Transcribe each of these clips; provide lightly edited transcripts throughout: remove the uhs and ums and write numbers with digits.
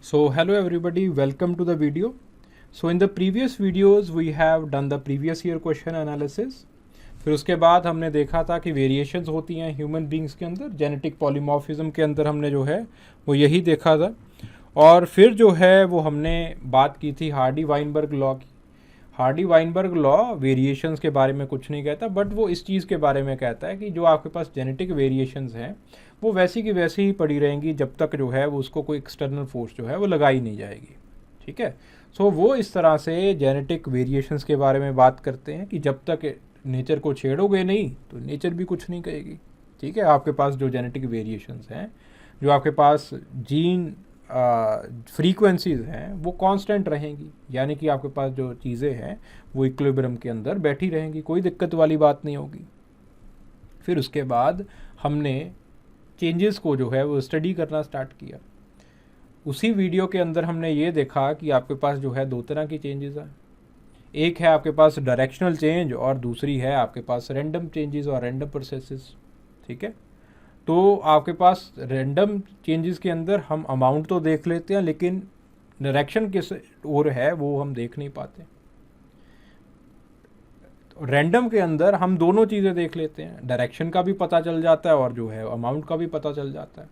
So hello everybody, welcome to the video. So in the previous videos we have done the previous year question analysis. फिर उसके बाद हमने देखा था कि वेरिएशंस होती हैं ह्यूमन बींग्स के अंदर, जेनेटिक पॉलीमॉर्फिज्म के अंदर हमने जो है वो यही देखा था। और फिर जो है वो हमने बात की थी हार्डी वाइनबर्ग लॉ की। हार्डी वाइनबर्ग लॉ वेरिएशंस के बारे में कुछ नहीं कहता, बट वो इस चीज़ के बारे में कहता है कि जो आपके पास जेनेटिक वेरिएशंस हैं वो वैसी की वैसी ही पड़ी रहेंगी जब तक जो है वो उसको कोई एक्सटर्नल फोर्स जो है वो लगाई नहीं जाएगी। ठीक है, सो वो इस तरह से जेनेटिक वेरिएशंस के बारे में बात करते हैं कि जब तक नेचर को छेड़ोगे नहीं तो नेचर भी कुछ नहीं कहेगी। ठीक है, आपके पास जो जेनेटिक वेरिएशंस हैं, जो आपके पास जीन फ्रीक्वेंसीज हैं वो कांस्टेंट रहेंगी, यानी कि आपके पास जो चीज़ें हैं वो इक्विलिब्रियम के अंदर बैठी रहेंगी, कोई दिक्कत वाली बात नहीं होगी। फिर उसके बाद हमने चेंजेस को जो है वो स्टडी करना स्टार्ट किया। उसी वीडियो के अंदर हमने ये देखा कि आपके पास जो है दो तरह की चेंजेस हैं। एक है आपके पास डायरेक्शनल चेंज और दूसरी है आपके पास रैंडम चेंजेस और रैंडम प्रोसेसेस। ठीक है, तो आपके पास रैंडम चेंजेस के अंदर हम अमाउंट तो देख लेते हैं, लेकिन डायरेक्शन किस ओर है वो हम देख नहीं पाते। रैंडम के अंदर हम दोनों चीज़ें देख लेते हैं, डायरेक्शन का भी पता चल जाता है और जो है अमाउंट का भी पता चल जाता है।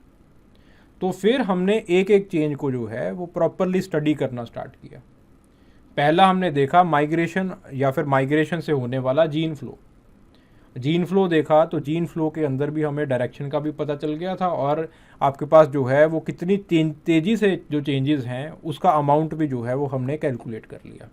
तो फिर हमने एक एक चेंज को जो है वो प्रॉपरली स्टडी करना स्टार्ट किया। पहला हमने देखा माइग्रेशन या फिर माइग्रेशन से होने वाला जीन फ्लो। जीन फ्लो देखा तो जीन फ्लो के अंदर भी हमें डायरेक्शन का भी पता चल गया था और आपके पास जो है वो कितनी तेज़ी से जो चेंजेस हैं उसका अमाउंट भी जो है वो हमने कैलकुलेट कर लिया।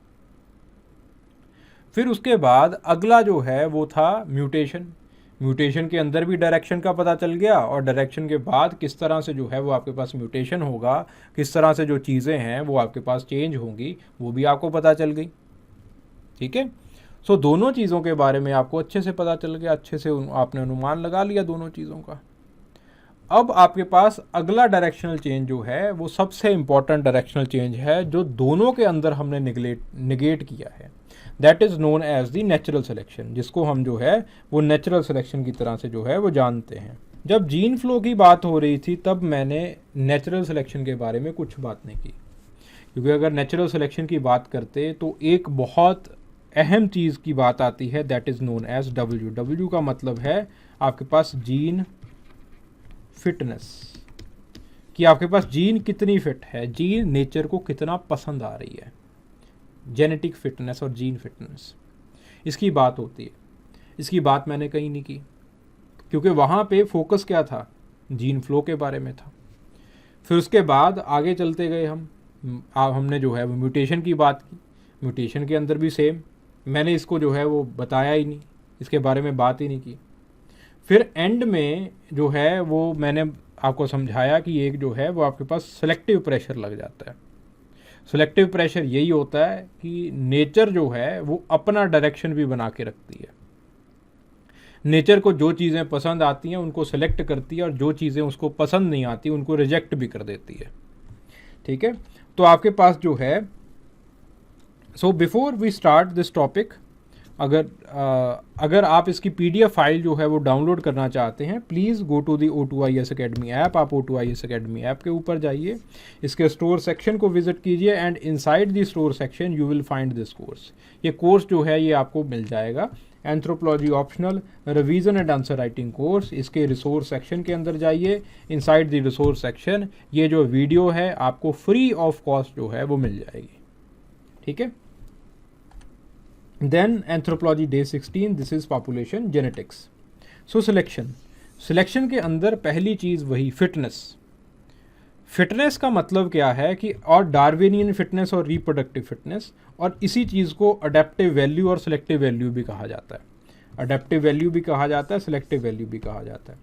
फिर उसके बाद अगला जो है वो था म्यूटेशन। म्यूटेशन के अंदर भी डायरेक्शन का पता चल गया और डायरेक्शन के बाद किस तरह से जो है वो आपके पास म्यूटेशन होगा, किस तरह से जो चीज़ें हैं वो आपके पास चेंज होंगी, वो भी आपको पता चल गई। ठीक है, सो दोनों चीज़ों के बारे में आपको अच्छे से पता चल गया, अच्छे से आपने अनुमान लगा लिया दोनों चीज़ों का। अब आपके पास अगला डायरेक्शनल चेंज जो है वो सबसे इंपॉर्टेंट डायरेक्शनल चेंज है जो दोनों के अंदर हमने निगेट किया है। That is known as the natural selection, जिसको हम जो है वो नेचुरल सिलेक्शन की तरह से जो है वो जानते हैं। जब जीन फ्लो की बात हो रही थी तब मैंने नेचुरल सिलेक्शन के बारे में कुछ बात नहीं की, क्योंकि अगर नेचुरल सिलेक्शन की बात करते तो एक बहुत अहम चीज़ की बात आती है, that is known as W. W का मतलब है आपके पास जीन फिटनेस, कि आपके पास जीन कितनी फिट है, जीन नेचर को कितना पसंद आ रही है। जेनेटिक फिटनेस और जीन फिटनेस, इसकी बात होती है। इसकी बात मैंने कहीं नहीं की, क्योंकि वहाँ पे फोकस क्या था, जीन फ्लो के बारे में था। फिर उसके बाद आगे चलते गए हमने जो है वो म्यूटेशन की बात की। म्यूटेशन के अंदर भी सेम, मैंने इसको जो है वो बताया ही नहीं, इसके बारे में बात ही नहीं की। फिर एंड में जो है वो मैंने आपको समझाया कि एक जो है वो आपके पास सेलेक्टिव प्रेशर लग जाता है। सेलेक्टिव प्रेशर यही होता है कि नेचर जो है वो अपना डायरेक्शन भी बना के रखती है। नेचर को जो चीज़ें पसंद आती हैं उनको सेलेक्ट करती है और जो चीज़ें उसको पसंद नहीं आती उनको रिजेक्ट भी कर देती है। ठीक है, तो आपके पास जो है, so before we start this topic, अगर आप इसकी PDF फाइल जो है वो डाउनलोड करना चाहते हैं, please go to the O2IS academy app. आप O2IS अकेडमी ऐप के ऊपर जाइए, इसके स्टोर सेक्शन को विजिट कीजिए and inside the store section you will find this course. ये कोर्स जो है ये आपको मिल जाएगा, anthropology optional revision and answer writing course. इसके रिसोर्स सेक्शन के अंदर जाइए, इनसाइड दी रिसोर्स सेक्शन ये जो वीडियो है आपको फ्री ऑफ कॉस्ट जो है वो मिल जाएगी। ठीक है, then anthropology day 16, this is population genetics. So selection के अंदर पहली चीज़ वही फिटनेस का मतलब क्या है कि, और डार्विनियन फिटनेस और रिप्रोडक्टिव फिटनेस, और इसी चीज़ को अडेप्टिव वैल्यू और सेलेक्टिव वैल्यू भी कहा जाता है। अडेप्टिव वैल्यू भी कहा जाता है, सेलेक्टिव वैल्यू भी कहा जाता है।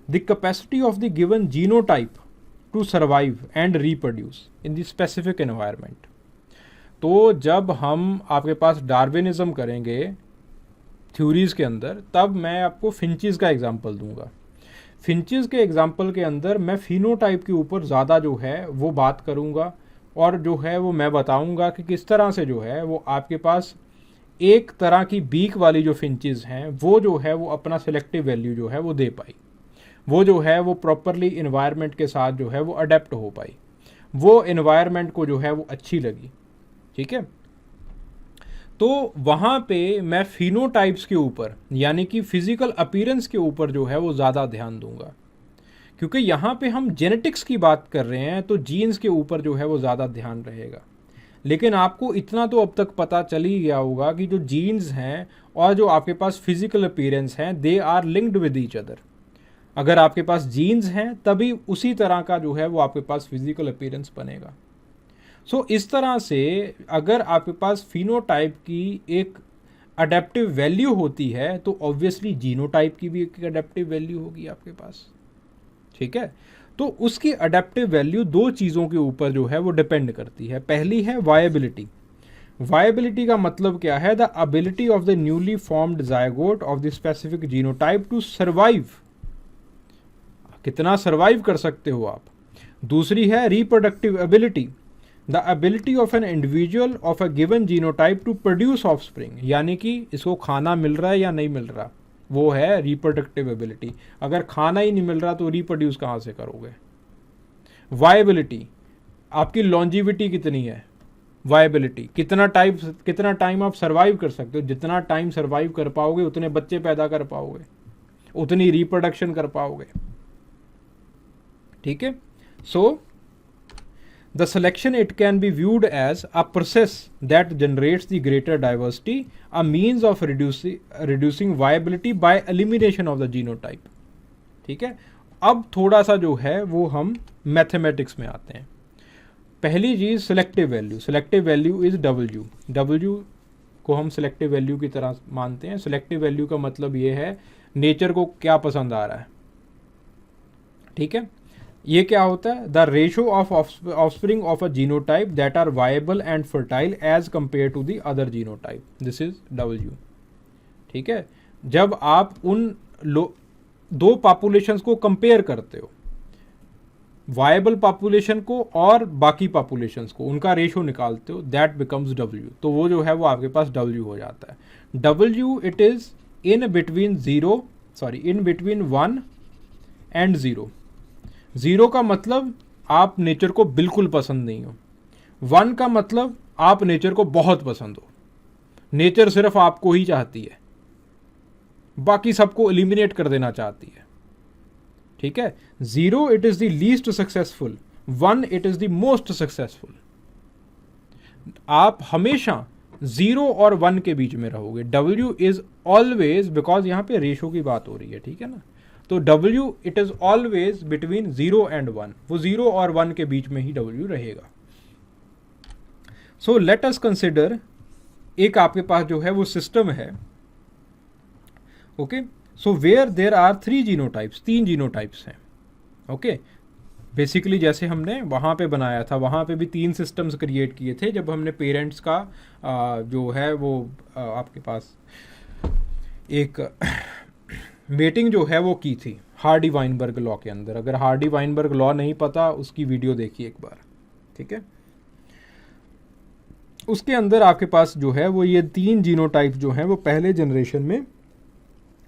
The capacity of the given genotype to survive and reproduce in the specific environment. तो जब हम आपके पास डार्विनिज्म करेंगे थ्योरीज़ के अंदर, तब मैं आपको फिंचेस का एग्जांपल दूंगा। फिंचेस के एग्जांपल के अंदर मैं फिनोटाइप के ऊपर ज़्यादा जो है वो बात करूंगा, और जो है वो मैं बताऊंगा कि किस तरह से जो है वो आपके पास एक तरह की बीक वाली जो फिंचेस हैं वो जो है वो अपना सेलेक्टिव वैल्यू जो है वो दे पाई, वो जो है वो प्रॉपरली इन्वायरमेंट के साथ जो है वो अडेप्ट हो पाई, वो एनवायरनमेंट को जो है वो अच्छी लगी, ठीक है। तो वहाँ पे मैं फिनोटाइप्स के ऊपर यानी कि फिजिकल अपीयरेंस के ऊपर जो है वो ज़्यादा ध्यान दूंगा, क्योंकि यहाँ पे हम जेनेटिक्स की बात कर रहे हैं तो जीन्स के ऊपर जो है वो ज़्यादा ध्यान रहेगा। लेकिन आपको इतना तो अब तक पता चल ही गया होगा कि जो जीन्स हैं और जो आपके पास फिजिकल अपीयरेंस हैं they are linked with each other. अगर आपके पास जीन्स हैं तभी उसी तरह का जो है वो आपके पास फिजिकल अपीयरेंस बनेगा। सो इस तरह से अगर आपके पास फिनोटाइप की एक अडेप्टिव वैल्यू होती है तो ऑब्वियसली जीनोटाइप की भी एक अडेप्टिव वैल्यू होगी आपके पास, ठीक है। तो उसकी अडेप्टिव वैल्यू दो चीज़ों के ऊपर जो है वो डिपेंड करती है। पहली है वायबिलिटी। वायबिलिटी का मतलब क्या है? The ability of the newly formed zygote of the specific genotype to survive, कितना सर्वाइव कर सकते हो आप। दूसरी है reproductive ability, the ability of an individual of a given genotype to produce offspring, यानी कि इसको खाना मिल रहा है या नहीं मिल रहा, वो है रिप्रोडक्टिव एबिलिटी। अगर खाना ही नहीं मिल रहा तो रिप्रोड्यूस कहाँ से करोगे। वायबिलिटी, आपकी लॉन्जिविटी कितनी है, वायबिलिटी कितना टाइम आप सर्वाइव कर सकते हो। जितना टाइम सर्वाइव कर पाओगे उतने बच्चे पैदा कर पाओगे, उतनी रिप्रोडक्शन कर पाओगे, ठीक है। सो the selection it can be viewed as a process that generates the greater diversity, a means of reducing viability by elimination of the genotype, ठीक है। अब थोड़ा सा जो है वो हम मैथमेटिक्स में आते हैं। पहली चीज selective value. Selective value is W. W को हम सिलेक्टिव वैल्यू की तरह मानते हैं। सिलेक्टिव वैल्यू का मतलब ये है नेचर को क्या पसंद आ रहा है, ठीक है। ये क्या होता है? The ratio of offspring of a genotype that are viable and fertile as compare to the other genotype, this is W, ठीक है। जब आप उन दो पॉपुलेशंस को कंपेयर करते हो, वायबल पॉपुलेशन को और बाकी पॉपुलेशंस को, उनका रेशो निकालते हो, दैट बिकम्स डब्ल्यू। तो वो जो है वो आपके पास डब्ल्यू हो जाता है। W it is in between 1 and 0। 0 का मतलब आप नेचर को बिल्कुल पसंद नहीं हो, 1 का मतलब आप नेचर को बहुत पसंद हो, नेचर सिर्फ आपको ही चाहती है, बाकी सबको एलिमिनेट कर देना चाहती है, ठीक है। 0 it is the least successful, 1 it is the most successful. आप हमेशा 0 और 1 के बीच में रहोगे। W इज ऑलवेज, बिकॉज यहां पे रेशो की बात हो रही है, ठीक है ना। तो W it is always between 0 and 1, वो 0 और 1 के बीच में ही W रहेगा। सो लेट अस कंसिडर, एक आपके पास जो है वो सिस्टम है, okay. So where there are 3 genotypes, 3 genotypes हैं, ओके। बेसिकली जैसे हमने वहाँ पे बनाया था, वहाँ पे भी 3 सिस्टम्स क्रिएट किए थे जब हमने पेरेंट्स का जो है वो आपके पास एक मेटिंग जो है वो की थी हार्डी वाइनबर्ग लॉ के अंदर। अगर हार्डी वाइनबर्ग लॉ नहीं पता उसकी वीडियो देखिए एक बार, ठीक है। उसके अंदर आपके पास जो है वो ये 3 जीनोटाइप जो हैं वो पहले जनरेशन में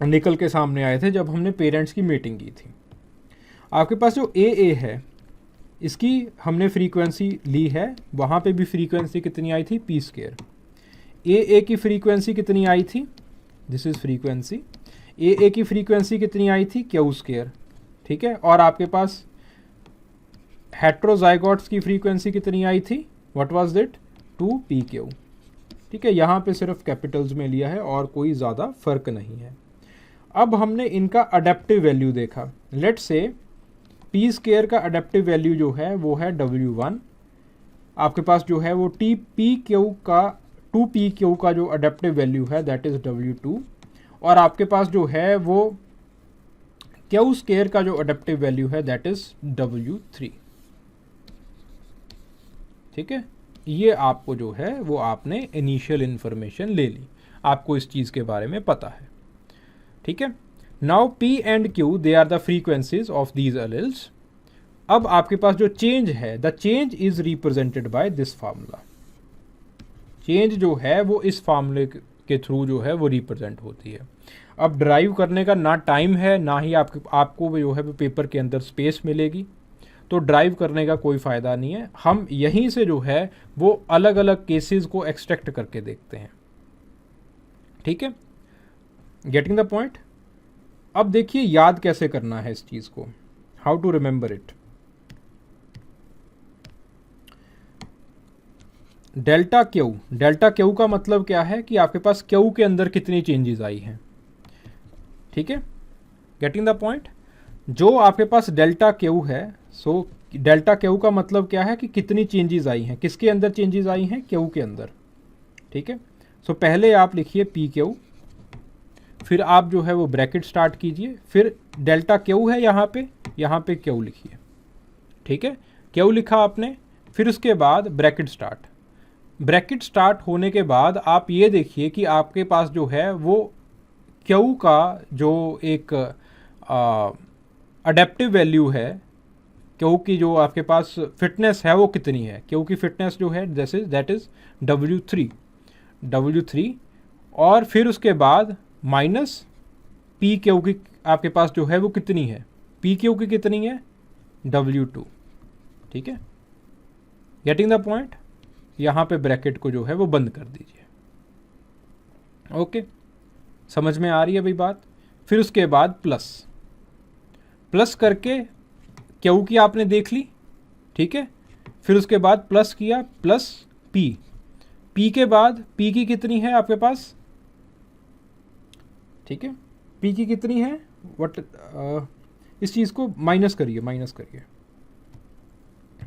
निकल के सामने आए थे जब हमने पेरेंट्स की मीटिंग की थी। आपके पास जो ए है, इसकी हमने फ्रीक्वेंसी ली है, वहाँ पे भी फ्रीक्वेंसी कितनी आई थी, p²। ए की फ्रीक्वेंसी कितनी आई थी, दिस इज फ्रीक्वेंसी। ए की फ्रीक्वेंसी कितनी आई थी, q², ठीक है। और आपके पास हेट्रोजाइगोट्स की फ्रीक्वेंसी कितनी आई थी, व्हाट वाज दैट, 2pq, ठीक है। यहाँ पे सिर्फ कैपिटल्स में लिया है और कोई ज़्यादा फर्क नहीं है। अब हमने इनका अडेप्टिव वैल्यू देखा। लेट्स से p² का अडेप्टिव वैल्यू जो है वो है W1। आपके पास जो है वो 2pq का जो अडेप्टिव वैल्यू है दैट इज W2। और आपके पास जो है वो q² का जो अडेप्टिव वैल्यू है दैट इज W3, ठीक है। ये आपको जो है वो आपने इनिशियल इंफॉर्मेशन ले ली, आपको इस चीज़ के बारे में पता है, ठीक है। Now P and Q they are the frequencies of these alleles. अब आपके पास जो चेंज है, the change is represented by this formula. Change जो है वो इस फार्मूले के थ्रू जो है वो रिप्रेजेंट होती है। अब ड्राइव करने का ना टाइम है ना ही आपको जो है वो पेपर के अंदर स्पेस मिलेगी, तो ड्राइव करने का कोई फ़ायदा नहीं है। हम यहीं से जो है वो अलग अलग केसेस को एक्सट्रैक्ट करके देखते हैं, ठीक है, गेटिंग द पॉइंट। अब देखिए याद कैसे करना है इस चीज़ को, how to remember it. Delta Q का मतलब क्या है कि आपके पास क्यू के अंदर कितनी चेंजेस आई हैं, ठीक है, गेटिंग द पॉइंट। जो आपके पास डेल्टा क्यू है, सो डेल्टा क्यू का मतलब क्या है कि कितनी चेंजेस आई हैं, किसके अंदर चेंजेस आई हैं, क्यू के अंदर, ठीक है। सो पहले आप लिखिए पी क्यू, फिर आप जो है वो ब्रैकेट स्टार्ट कीजिए, फिर डेल्टा क्यू है यहाँ पे क्यू लिखिए, ठीक है, क्यू लिखा आपने, फिर उसके बाद ब्रैकेट स्टार्ट होने के बाद आप ये देखिए कि आपके पास जो है वो क्यू का जो एक अडेप्टिव वैल्यू है, क्यू की जो आपके पास फिटनेस है वो कितनी है, क्यू की फिटनेस जो है जैसे दैट इज W3, और फिर उसके बाद माइनस पी क्यू की आपके पास जो है वो कितनी है, पी क्यू की कितनी है, W2, ठीक है, गेटिंग द पॉइंट। यहाँ पे ब्रैकेट को जो है वो बंद कर दीजिए, ओके, समझ में आ रही है भाई बात। फिर उसके बाद प्लस करके क्यू की आपने देख ली, ठीक है, फिर उसके बाद प्लस किया, प्लस पी के बाद पी की कितनी है आपके पास, ठीक है, पी की कितनी है, इस चीज़ को माइनस करिए,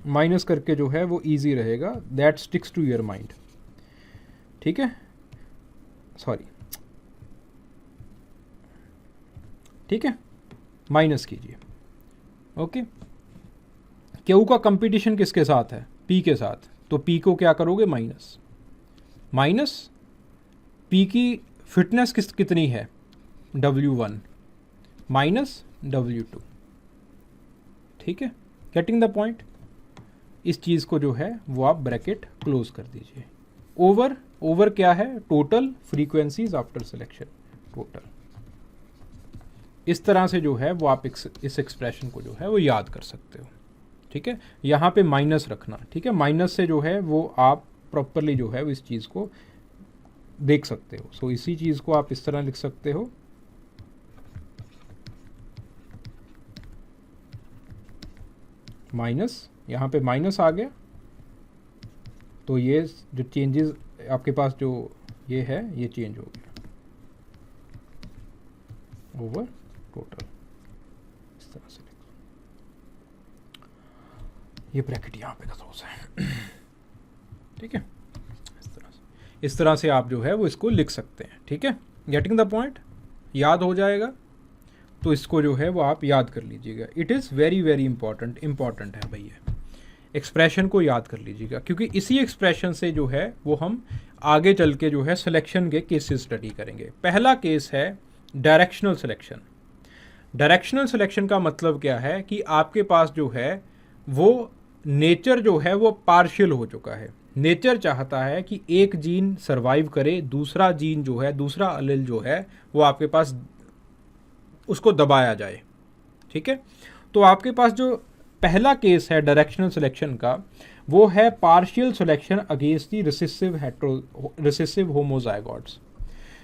माइनस करके जो है वो इजी रहेगा, that sticks to your mind, ठीक है, सॉरी, ठीक है, माइनस कीजिए, ओके। क्यू का कंपटीशन किसके साथ है, पी के साथ, तो पी को क्या करोगे, माइनस पी की फिटनेस कितनी है, W1 माइनस W2, ठीक है, गेटिंग द पॉइंट। इस चीज़ को जो है वो आप ब्रैकेट क्लोज कर दीजिए। ओवर क्या है, total frequencies after selection, total. इस तरह से जो है वो आप इस एक्सप्रेशन को जो है वो याद कर सकते हो, ठीक है। यहाँ पे माइनस रखना, ठीक है, माइनस से जो है वो आप प्रॉपरली जो है वो इस चीज़ को देख सकते हो। सो इसी चीज़ को आप इस तरह लिख सकते हो, माइनस, यहाँ पे माइनस आ गया, तो ये जो चेंजेस आपके पास जो ये है ये चेंज हो गया, ओवर टोटल, इस तरह से ये ब्रैकेट यहाँ पे क्लोज है, ठीक है, इस तरह से आप जो है वो इसको लिख सकते हैं, ठीक है, गेटिंग द पॉइंट। याद हो जाएगा, तो इसको जो है वो आप याद कर लीजिएगा। It is very very important है भैया, एक्सप्रेशन को याद कर लीजिएगा, क्योंकि इसी एक्सप्रेशन से जो है वो हम आगे चल के जो है सिलेक्शन के केसेस स्टडी करेंगे। पहला केस है डायरेक्शनल सिलेक्शन। डायरेक्शनल सिलेक्शन का मतलब क्या है कि आपके पास जो है वो नेचर जो है वो पार्शियल हो चुका है। नेचर चाहता है कि एक जीन सरवाइव करे, दूसरा जीन जो है, दूसरा अलेल जो है वो आपके पास उसको दबाया जाए, ठीक है। तो आपके पास जो पहला केस है डायरेक्शनल सिलेक्शन का, वो है partial selection against the recessive homozygotes,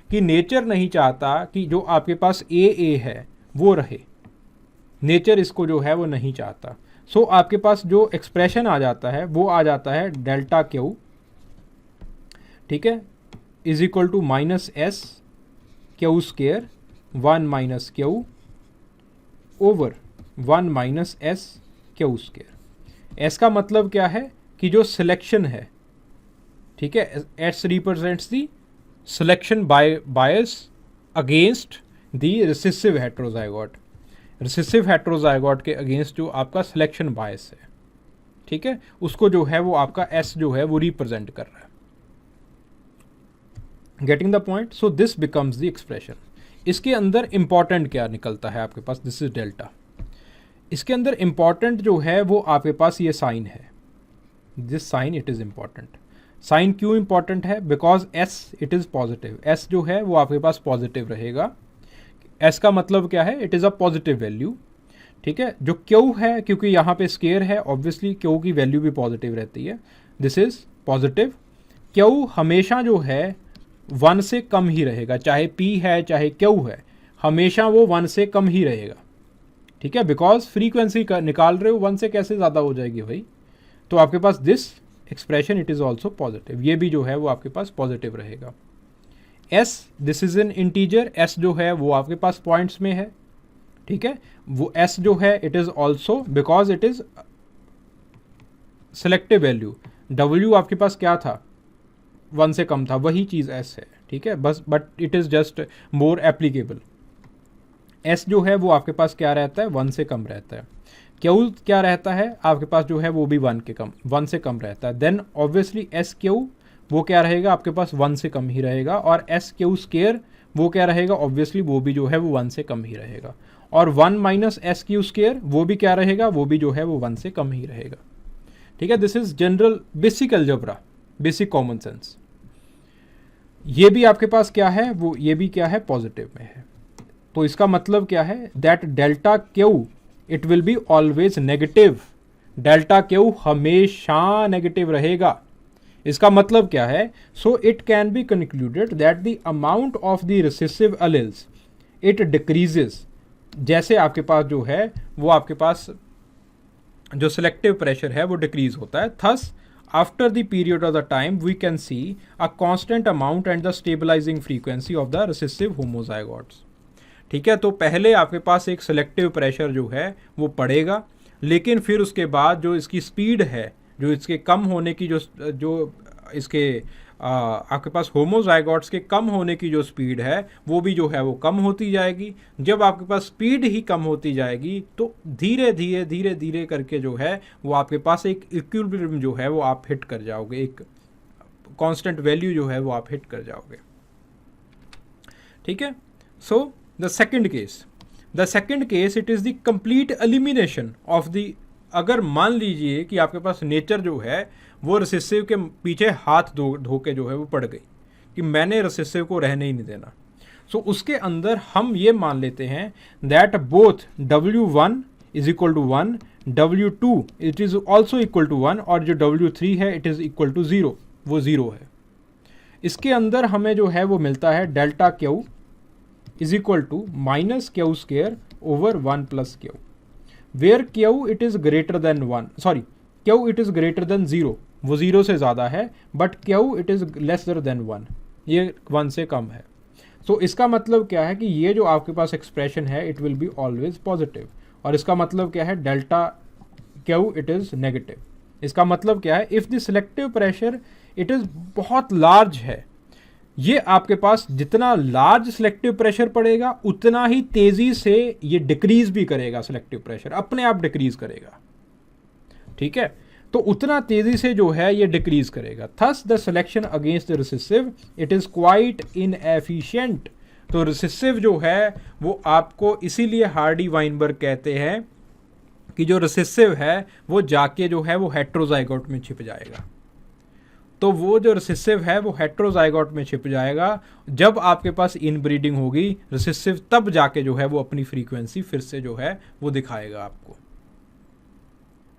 कि नेचर नहीं चाहता कि जो आपके पास ए है वो रहे, नेचर इसको जो है वो नहीं चाहता। सो आपके पास जो एक्सप्रेशन आ जाता है वो आ जाता है डेल्टा क्यू, ठीक है, is equal to minus S Q square 1 minus Q over 1 minus S Q square. S का मतलब क्या है कि जो सिलेक्शन है, ठीक है, S represents the selection bias against the recessive heterozygote, recessive heterozygote के अगेंस्ट जो आपका सिलेक्शन बायस है, ठीक है, उसको जो है वो आपका एस जो है वो रिप्रेजेंट कर रहा है, getting the point. So this becomes the expression. इसके अंदर इंपॉर्टेंट क्या निकलता है आपके पास, दिस इज डेल्टा। इसके अंदर इंपॉर्टेंट जो है वो आपके पास ये साइन है, this sign it is important. Sign क्यों इंपॉर्टेंट है, because S it is positive, S जो है वो आपके पास पॉजिटिव रहेगा। एस का मतलब क्या है, it is a positive value, ठीक है। जो क्यू है, क्योंकि यहाँ पे स्केयर है, ऑब्वियसली क्यू की वैल्यू भी पॉजिटिव रहती है, दिस इज पॉजिटिव। क्यू हमेशा जो है 1 से कम ही रहेगा, चाहे P है चाहे Q है, हमेशा वो 1 से कम ही रहेगा, ठीक है, बिकॉज फ्रीक्वेंसी निकाल रहे हो, 1 से कैसे ज़्यादा हो जाएगी भाई। तो आपके पास this expression it is also positive, ये भी जो है वो आपके पास पॉजिटिव रहेगा। S this is an integer, S जो है वो आपके पास पॉइंट्स में है, ठीक है, वो S जो है it is also because it is selective value. W आपके पास क्या था, 1 से कम था, वही चीज़ S है, ठीक है, बस but it is just more applicable. S जो है वो आपके पास क्या रहता है, 1 से कम रहता है। Q क्या रहता है आपके पास जो है वो भी 1 से कम रहता है। देन ऑब्वियसली SQ वो क्या रहेगा आपके पास, 1 से कम ही रहेगा। और SQ स्केयर वो क्या रहेगा, ऑब्वियसली वो भी जो है वो 1 से कम ही रहेगा। और 1 माइनस SQ स्केयर वो भी क्या रहेगा, वो भी जो है वो 1 से कम ही रहेगा, ठीक है। This is general basic algebra, basic common sense. ये भी आपके पास क्या है, वो ये भी क्या है, पॉजिटिव में है। तो इसका मतलब क्या है, that delta Q it will be always negative, delta Q हमेशा नेगेटिव रहेगा। इसका मतलब क्या है, so it can be concluded that the amount of the recessive alleles it decreases, जैसे आपके पास जो है वो आपके पास जो सिलेक्टिव प्रेशर है वो डिक्रीज होता है। Thus after the period of the time we can see a constant amount and the stabilising frequency of the recessive homozygotes, ठीक है। तो पहले आपके पास एक सिलेक्टिव प्रेशर जो है वो पड़ेगा, लेकिन फिर उसके बाद जो इसकी स्पीड है, जो इसके कम होने की जो इसके आपके पास होमोजाइगोट्स के कम होने की जो स्पीड है वो भी जो है वो कम होती जाएगी। जब आपके पास स्पीड ही कम होती जाएगी तो धीरे धीरे करके जो है वो आपके पास एक इक्विलिब्रियम जो है वो आप हिट कर जाओगे, एक कांस्टेंट वैल्यू जो है वो आप हिट कर जाओगे, ठीक है। So the second case it is the complete elimination of the, अगर मान लीजिए कि आपके पास नेचर जो है वो रिसेसिव के पीछे हाथ धो के जो है वो पड़ गई कि मैंने रिसेसिव को रहने ही नहीं देना। सो उसके अंदर हम ये मान लेते हैं that both W1 is equal to 1, W2 it is also equal to 1 और जो W3 है इट इज़ इक्वल टू 0, वो 0 है। इसके अंदर हमें जो है वो मिलता है delta Q is equal to minus Q square over 1 plus Q, where Q it is greater than 1, sorry Q it is greater than 0, वो 0 से ज़्यादा है, but Q it is lesser than 1, ये 1 से कम है। तो इसका मतलब क्या है कि ये जो आपके पास एक्सप्रेशन है it will be always positive. और इसका मतलब क्या है, delta Q it is negative. इसका मतलब क्या है, if the selective pressure it is बहुत लार्ज है, ये आपके पास जितना लार्ज सिलेक्टिव प्रेशर पड़ेगा उतना ही तेज़ी से ये डिक्रीज भी करेगा, सिलेक्टिव प्रेशर अपने आप डिक्रीज करेगा, ठीक है। तो उतना तेज़ी से जो है ये डिक्रीज करेगा। Thus the selection against the recessive it is quite inefficient. तो रिसेसिव जो है वो आपको इसीलिए हार्डी वाइनबर्ग कहते हैं कि जो रिसेसिव है वो जाके जो है वो हेट्रोजाइगोट में छिप जाएगा। तो वो जो रिसेसिव है वो हेट्रोजाइगोट में छिप जाएगा। जब आपके पास इनब्रीडिंग होगी रिसेसिव, तब जाके जो है वो अपनी फ्रीक्वेंसी फिर से जो है वो दिखाएगा आपको,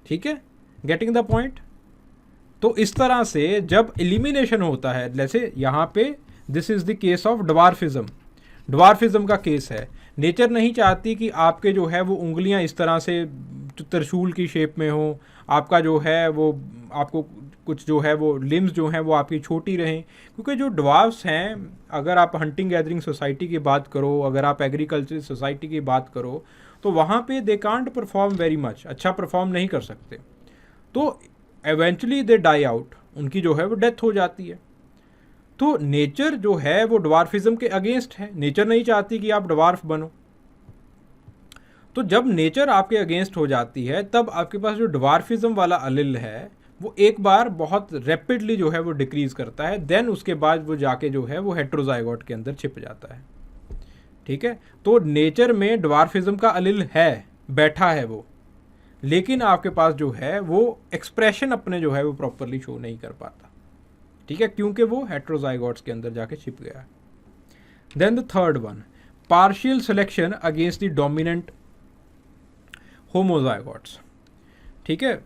ठीक है, गेटिंग द पॉइंट। तो इस तरह से जब एलिमिनेशन होता है, जैसे यहाँ पे this is the case of dwarfism का केस है। नेचर नहीं चाहती कि आपके जो है वो उंगलियां इस तरह से त्रिशूल की शेप में हो, आपका जो है वो आपको कुछ जो है वो लिम्स जो हैं वो आपकी छोटी रहें, क्योंकि जो ड्वार्फ्स हैं, अगर आप हंटिंग गैदरिंग सोसाइटी की बात करो, अगर आप एग्रीकल्चर सोसाइटी की बात करो, तो वहाँ पे they can't perform very much, अच्छा परफॉर्म नहीं कर सकते, तो एवेंचुअली दे डाई आउट, उनकी जो है वो डेथ हो जाती है। तो नेचर जो है वो ड्वार्फिज्म के अगेंस्ट है, नेचर नहीं चाहती कि आप ड्वार्फ बनो। तो जब नेचर आपके अगेंस्ट हो जाती है तब आपके पास जो ड्वार्फिज्म वाला अलिल है वो एक बार बहुत रैपिडली जो है वो डिक्रीज करता है, देन उसके बाद वो जाके जो है वो हेट्रोजाइगोट के अंदर छिप जाता है, ठीक है। तो नेचर में ड्वार्फिज्म का अलिल है, बैठा है वो, लेकिन आपके पास जो है वो एक्सप्रेशन अपने जो है वो प्रॉपरली शो नहीं कर पाता, ठीक है, क्योंकि वो हेट्रोजाइगोट्स के अंदर जाके छिप गया है। Then the third one, partial selection against the dominant homozygotes. ठीक है,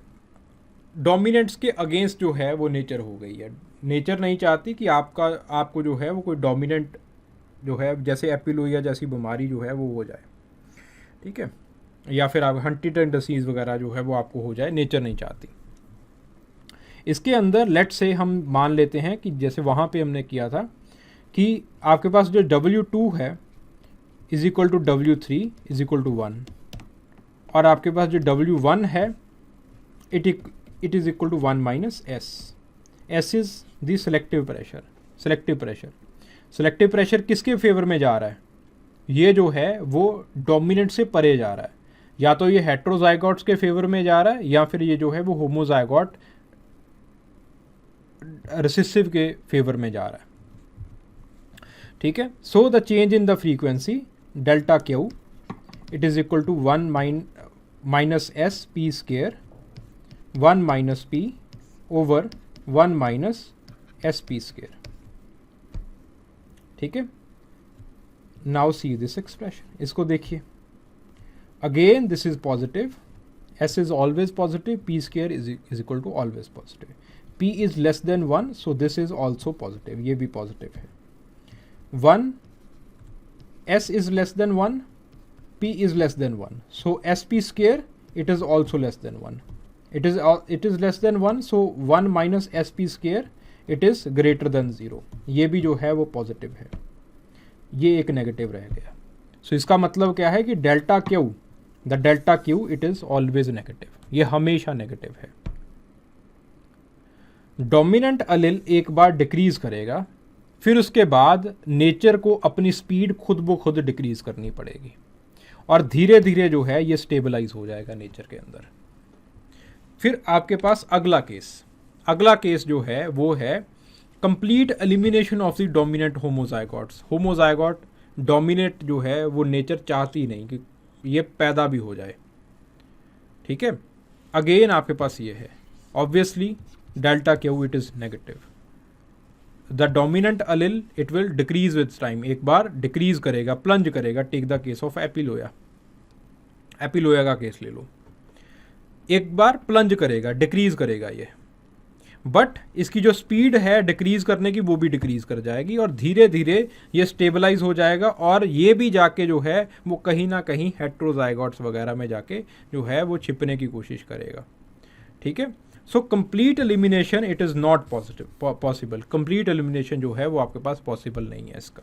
डोमिनेंट्स के अगेंस्ट जो है वो नेचर हो गई है। नेचर नहीं चाहती कि आपको जो है वो कोई डोमिनेंट जो है, जैसे एपिलोइया जैसी बीमारी जो है वो हो जाए। ठीक है, या फिर आप हंटिंगटन डिसीज़ वगैरह जो है वो आपको हो जाए, नेचर नहीं चाहती। इसके अंदर लेट से हम मान लेते हैं कि जैसे वहाँ पे हमने किया था कि आपके पास जो W2 है is equal to W3 is equal to 1, और आपके पास जो W1 है it is equal to 1 minus S। S is the selective pressure. Selective pressure किसके फेवर में जा रहा है? ये जो है वो डोमिनेंट से परे जा रहा है। या तो ये हेट्रोजाइगोट्स के फेवर में जा रहा है, या फिर ये जो है वो होमोजाइगोट रिसेसिव के फेवर में जा रहा है। ठीक है, so the change in the frequency delta Q it is equal to 1 minus S P square 1 minus P over 1 minus S P square. ठीक है, नाउ सी दिस एक्सप्रेशन, इसको देखिए। Again this is positive, S is always positive, P square is equal to always positive, p is less than 1, so this is also positive, ये भी positive है। 1 s is less than 1, p is less than 1, so sp square it is also less than 1, it is less than 1, so 1 minus sp square it is greater than 0, ये भी जो है वो positive है, ये एक negative रह गया। so इसका मतलब क्या है कि delta Q, the delta Q it is always negative, ये हमेशा नेगेटिव है। डोमिनेंट अलिल एक बार डिक्रीज करेगा, फिर उसके बाद नेचर को अपनी स्पीड खुद ब खुद डिक्रीज करनी पड़ेगी, और धीरे धीरे जो है ये स्टेबलाइज हो जाएगा नेचर के अंदर। फिर आपके पास अगला केस जो है वो है complete elimination of the dominant homozygotes. Homozygote dominate जो है वो नेचर चाहती नहीं कि ये पैदा भी हो जाए। ठीक है, अगेन आपके पास ये है, obviously delta Q it is negative, the dominant अलिल it will decrease with time, एक बार डिक्रीज करेगा, प्लंज करेगा। टेक द केस ऑफ एपिलोया का केस ले लो, एक बार प्लंज करेगा, डिक्रीज करेगा ये, बट इसकी जो स्पीड है डिक्रीज करने की वो भी डिक्रीज कर जाएगी, और धीरे धीरे ये स्टेबलाइज हो जाएगा, और ये भी जाके जो है वो कहीं ना कहीं हेट्रोजाइगोट्स वगैरह में जाके जो है वो छिपने की कोशिश करेगा। ठीक है, so complete elimination it is not possible, complete elimination जो है वो आपके पास पॉसिबल नहीं है इसका।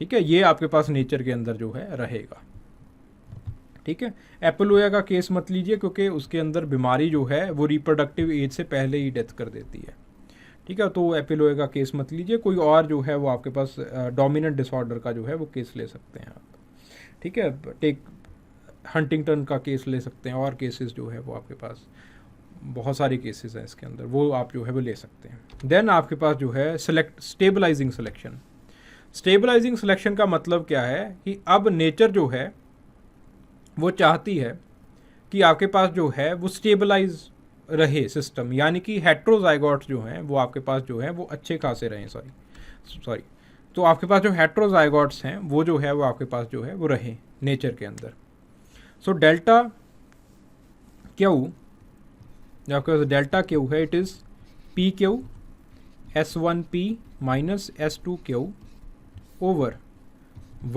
ठीक है, ये आपके पास नेचर के अंदर जो है रहेगा। ठीक है, एपिलोया का केस मत लीजिए, क्योंकि उसके अंदर बीमारी जो है वो रिप्रोडक्टिव एज से पहले ही डेथ कर देती है। ठीक है, तो एपिलोया का केस मत लीजिए, कोई और जो है वो आपके पास डोमिनेंट डिसऑर्डर का जो है वो केस ले सकते हैं आप। ठीक है, टेक हंटिंगटन का केस ले सकते हैं, और केसेस जो है वो आपके पास बहुत सारे केसेस हैं इसके अंदर, वो आप जो है वो ले सकते हैं। देन आपके पास जो है स्टेबलाइजिंग सिलेक्शन का मतलब क्या है कि अब नेचर जो है वो चाहती है कि आपके पास जो है वो स्टेबलाइज रहे सिस्टम, यानी कि हेट्रोजाइगोट्स जो हैं वो आपके पास जो है वो अच्छे खासे रहें। सॉरी तो आपके पास जो हेट्रोजाइगोट्स हैं वो जो है वो आपके पास जो है वो रहे नेचर के अंदर। सो डेल्टा क्यू, जो आपके पास डेल्टा क्यू है it is P Q S1P minus S2Q over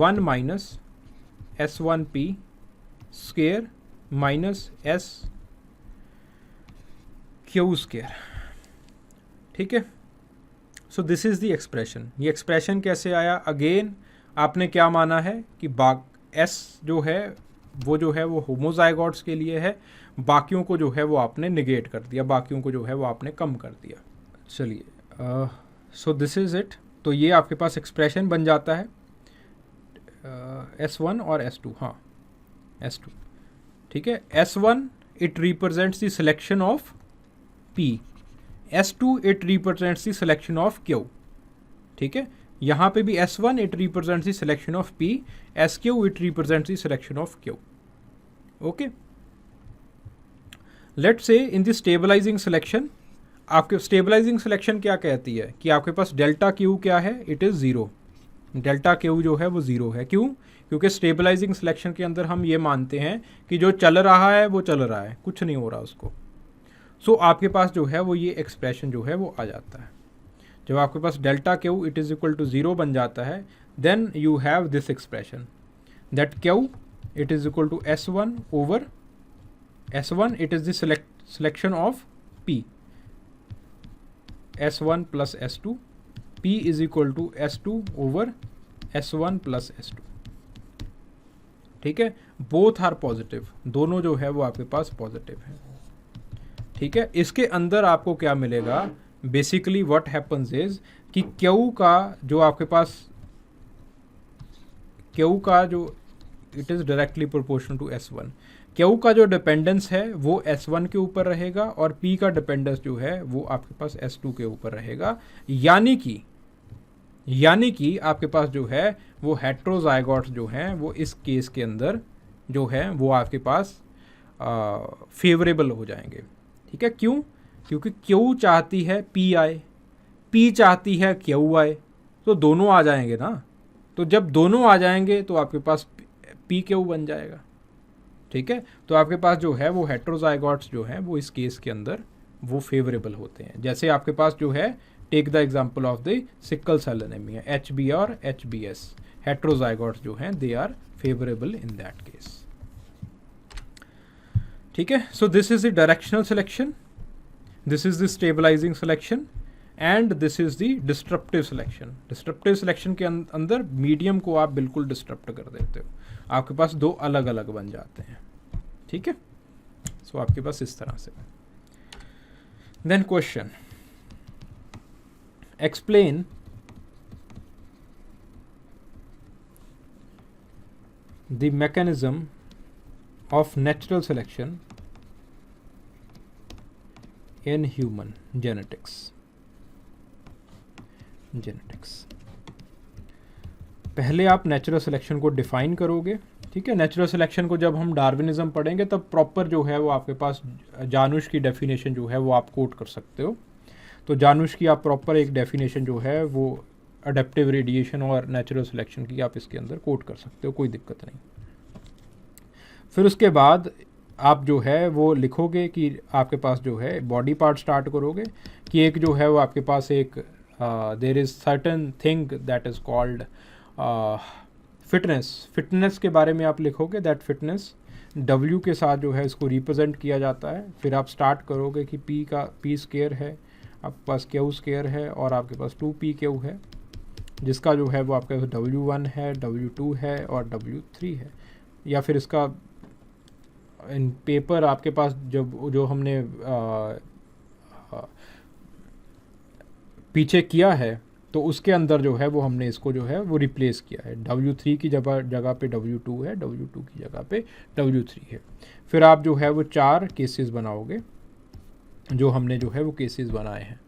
1 minus S1P square minus SQ square. ठीक है, so this is the expression. ये एक्सप्रेशन कैसे आया? अगेन आपने क्या माना है कि S जो है वो होमोजाइगोट्स के लिए है, बाकियों को जो है वो आपने निगेट कर दिया, बाकियों को जो है वो आपने कम कर दिया। चलिए, सो दिस इज़ इट। तो ये आपके पास एक्सप्रेशन बन जाता है S1 और S2। हाँ, S2। ठीक है, S1 it represents the selection of P, S2 it represents the selection of Q। ठीक है, यहाँ पे भी S1 it represents the selection of P, SQ it represents the selection of Q। Okay, let's say in the stabilising selection, आपके stabilising selection क्या कहती है कि आपके पास डेल्टा क्यू क्या है? इट इज़ 0, डेल्टा क्यू जो है वो ज़ीरो है। क्यों? क्योंकि स्टेबलाइजिंग सिलेक्शन के अंदर हम ये मानते हैं कि जो चल रहा है वो चल रहा है, कुछ नहीं हो रहा उसको। सो आपके पास जो है वो ये एक्सप्रेशन जो है वो आ जाता है। जब आपके पास delta Q it is equal to zero बन जाता है, then you have this expression that Q it is equal to S1 over S1, it is the selection of P, S1 plus S2, P is equal to S2 over S1 plus S2। ठीक है, both are positive, दोनों जो है वो आपके पास positive है। ठीक है, इसके अंदर आपको क्या मिलेगा, बेसिकली व्हाट हैपन्स इज कि Q का जो आपके पास Q का जो इट इज़ directly proportional to S1, Q का जो डिपेंडेंस है वो S1 के ऊपर रहेगा और P का डिपेंडेंस जो है वो आपके पास S2 के ऊपर रहेगा। यानी कि आपके पास जो है वो हेट्रोजाइगोट्स जो हैं वो इस केस के अंदर जो है वो आपके पास फेवरेबल हो जाएंगे। ठीक है, क्यों? क्योंकि Q चाहती है P आए, P चाहती है Q आए, तो दोनों आ जाएंगे ना। तो जब दोनों आ जाएंगे तो आपके पास PQ बन जाएगा। ठीक है, तो आपके पास जो है वो हेट्रोजाइगोट्स जो हैं वो इस केस के अंदर वो फेवरेबल होते हैं। जैसे आपके पास जो है take the example of the sickle cell anaemia, HB और HBS, हेट्रोजाइगोट्स जो हैं they are favourable in that case. ठीक है, so this is the directional selection, this is the stabilising selection and this is the disruptive selection. Disruptive selection के अंदर medium को आप बिल्कुल डिस्ट्रप्ट कर देते हो, आपके पास दो अलग अलग बन जाते हैं। ठीक है, सो आपके पास इस तरह से। Then question, explain the mechanism of natural selection in human genetics. पहले आप नेचुरल सिलेक्शन को डिफाइन करोगे। ठीक है, नेचुरल सिलेक्शन को जब हम डार्विनिज्म पढ़ेंगे तब प्रॉपर जो है वो आपके पास जानुश की डेफिनेशन जो है वो आप कोट कर सकते हो। तो जानुश की आप प्रॉपर एक डेफिनेशन जो है वो अडेप्टिव रेडिएशन और नेचुरल सिलेक्शन की आप इसके अंदर कोट कर सकते हो, कोई दिक्कत नहीं। फिर उसके बाद आप जो है वो लिखोगे कि आपके पास जो है बॉडी पार्ट स्टार्ट करोगे कि एक जो है वो आपके पास एक there is certain thing that is called fitness के बारे में आप लिखोगे। दैट फिटनेस W के साथ जो है इसको रिप्रेजेंट किया जाता है। फिर आप स्टार्ट करोगे कि P स्क्वायर है, आपके पास Q स्क्वायर है और आपके पास 2PQ है, जिसका जो है वो आपके पास W1 है, W2 है और W3 है। या फिर इसका इन पेपर आपके पास जो हमने पीछे किया है तो उसके अंदर जो है वो हमने इसको जो है वो रिप्लेस किया है। W3 की जगह पे W2 है, W2 की जगह पे W3 है। फिर आप जो है वो 4 केसेस बनाओगे जो हमने जो है वो केसेस बनाए हैं।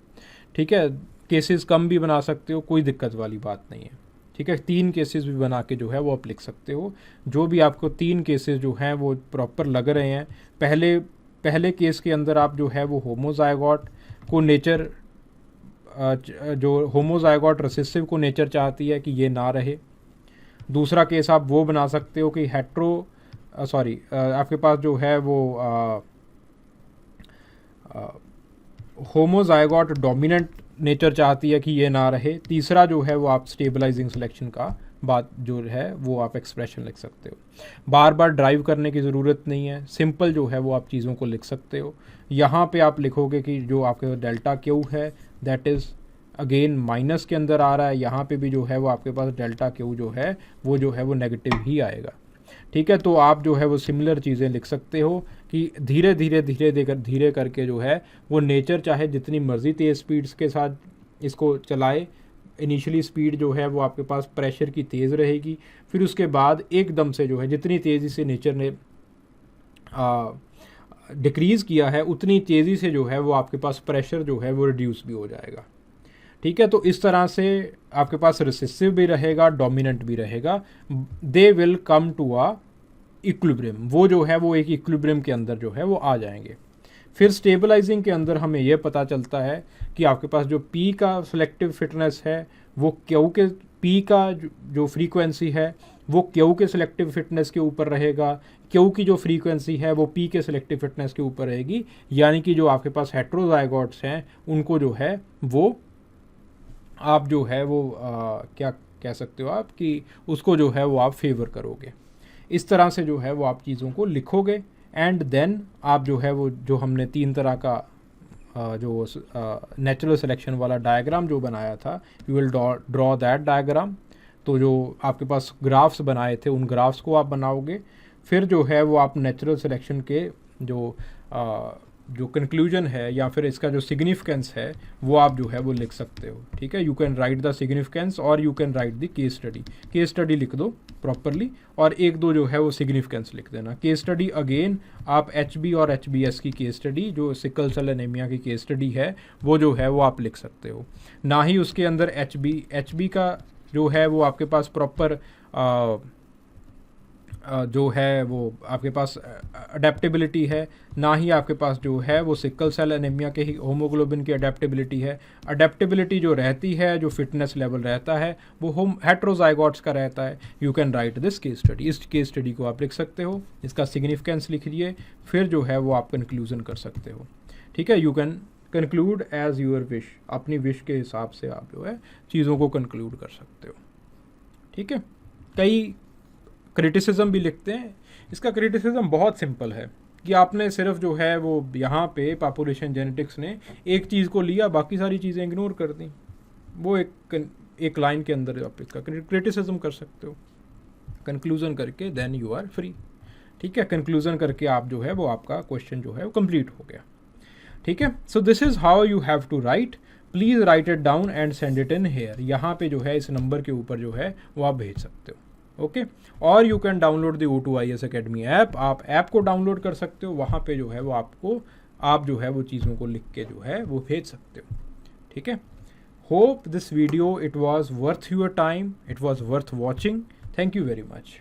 ठीक है, केसेस कम भी बना सकते हो, कोई दिक्कत वाली बात नहीं है। ठीक है, 3 केसेस भी बना के जो है वो आप लिख सकते हो। जो भी आपको 3 केसेस जो हैं वो प्रॉपर लग रहे हैं। पहले केस के अंदर आप जो है वो होमोजाइगोट को नेचर जो होमोजाइगोट रिसेसिव को नेचर चाहती है कि ये ना रहे। दूसरा केस आप वो बना सकते हो कि आपके पास जो है वो होमोजाइगोट डोमिनेंट नेचर चाहती है कि ये ना रहे। तीसरा जो है वो आप स्टेबलाइजिंग सिलेक्शन का बात जो है वो आप एक्सप्रेशन लिख सकते हो। बार बार ड्राइव करने की ज़रूरत नहीं है, सिंपल जो है वो आप चीज़ों को लिख सकते हो। यहाँ पे आप लिखोगे कि जो आपके डेल्टा क्यू है दैट इज़ अगेन माइनस के अंदर आ रहा है। यहाँ पे भी जो है वो आपके पास डेल्टा क्यू जो है वो नेगेटिव ही आएगा। ठीक है, तो आप जो है वो सिमिलर चीज़ें लिख सकते हो कि धीरे करके जो है वो नेचर चाहे जितनी मर्ज़ी तेज़ स्पीड्स के साथ इसको चलाए। इनिशियली स्पीड जो है वो आपके पास प्रेशर की तेज़ रहेगी, फिर उसके बाद एकदम से जो है जितनी तेज़ी से नेचर ने डिक्रीज़ किया है उतनी तेज़ी से जो है वो आपके पास प्रेशर जो है वो रिड्यूस भी हो जाएगा। ठीक है, तो इस तरह से आपके पास रिसेसिव भी रहेगा, डोमिनेंट भी रहेगा। They will come to a equilibrium, वो जो है वो एक इक्विलिब्रियम के अंदर जो है वो आ जाएंगे। फिर स्टेबलाइजिंग के अंदर हमें यह पता चलता है कि आपके पास जो P का सिलेक्टिव फिटनेस है वो Q के पी का जो फ्रीक्वेंसी है वो क्यू के सिलेक्टिव फिटनेस के ऊपर रहेगा, क्यू की जो फ्रीक्वेंसी है वो पी के सिलेक्टिव फिटनेस के ऊपर रहेगी, यानी कि जो आपके पास हेट्रोजाइगोट्स हैं उनको जो है वो आप जो है वो क्या कह सकते हो आप कि उसको जो है वो आप फेवर करोगे। इस तरह से जो है वो आप चीज़ों को लिखोगे एंड देन आप जो है वो जो हमने 3 तरह का जो नेचुरल सिलेक्शन वाला डायग्राम जो बनाया था, you will draw that diagram. तो जो आपके पास ग्राफ्स बनाए थे उन ग्राफ्स को आप बनाओगे, फिर जो है वो आप नेचुरल सिलेक्शन के जो कंक्लूजन है या फिर इसका जो सिग्निफिकेंस है वो आप जो है वो लिख सकते हो। ठीक है, you can write the significance और you can write the case study लिख दो प्रॉपरली, और एक दो जो है वो सिग्निफिकेंस लिख देना। केस स्टडी अगेन आप HB और HBS की केस स्टडी, जो सिकल सेल एनीमिया की केस स्टडी है वो जो है वो आप लिख सकते हो। ना ही उसके अंदर HB का जो है वो आपके पास प्रॉपर जो है वो आपके पास अडेप्टेबिलिटी है, ना ही आपके पास जो है वो सिकल सेल एनीमिया के ही होमोग्लोबिन की अडेप्टेबिलिटी है। अडेप्टेबिलिटी जो रहती है, जो फिटनेस लेवल रहता है वो हेट्रोजाइगोट्स का रहता है। You can right this case study, इस केस स्टडी को आप लिख सकते हो, इसका सिग्निफिकेंस लिख लिए, फिर जो है वो आप कंक्लूजन कर सकते हो। ठीक है, you can conclude as your wish, अपनी विश के हिसाब से आप जो है चीज़ों को कंक्लूड कर सकते हो। ठीक है, कई क्रिटिसिज्म भी लिखते हैं। इसका क्रिटिसिज्म बहुत सिंपल है कि आपने सिर्फ जो है वो यहाँ पे पॉपुलेशन जेनेटिक्स ने एक चीज़ को लिया, बाकी सारी चीज़ें इग्नोर कर दी। वो एक लाइन के अंदर आप इसका क्रिटिसिज्म कर सकते हो, कंक्लूजन करके देन यू आर फ्री। ठीक है, कंक्लूजन करके आप जो है वो आपका क्वेश्चन जो है वो कंप्लीट हो गया। ठीक है, so this is how you have to write, please write it down and send it in here. यहाँ पे जो है इस नंबर के ऊपर जो है वो आप भेज सकते हो। ओके, और you can download the O2IAS academy app, आप ऐप को डाउनलोड कर सकते हो, वहाँ पे जो है वो आप जो है वो चीज़ों को लिख के जो है वो भेज सकते हो। ठीक है, hope this video it was worth your time, it was worth watching. Thank you very much.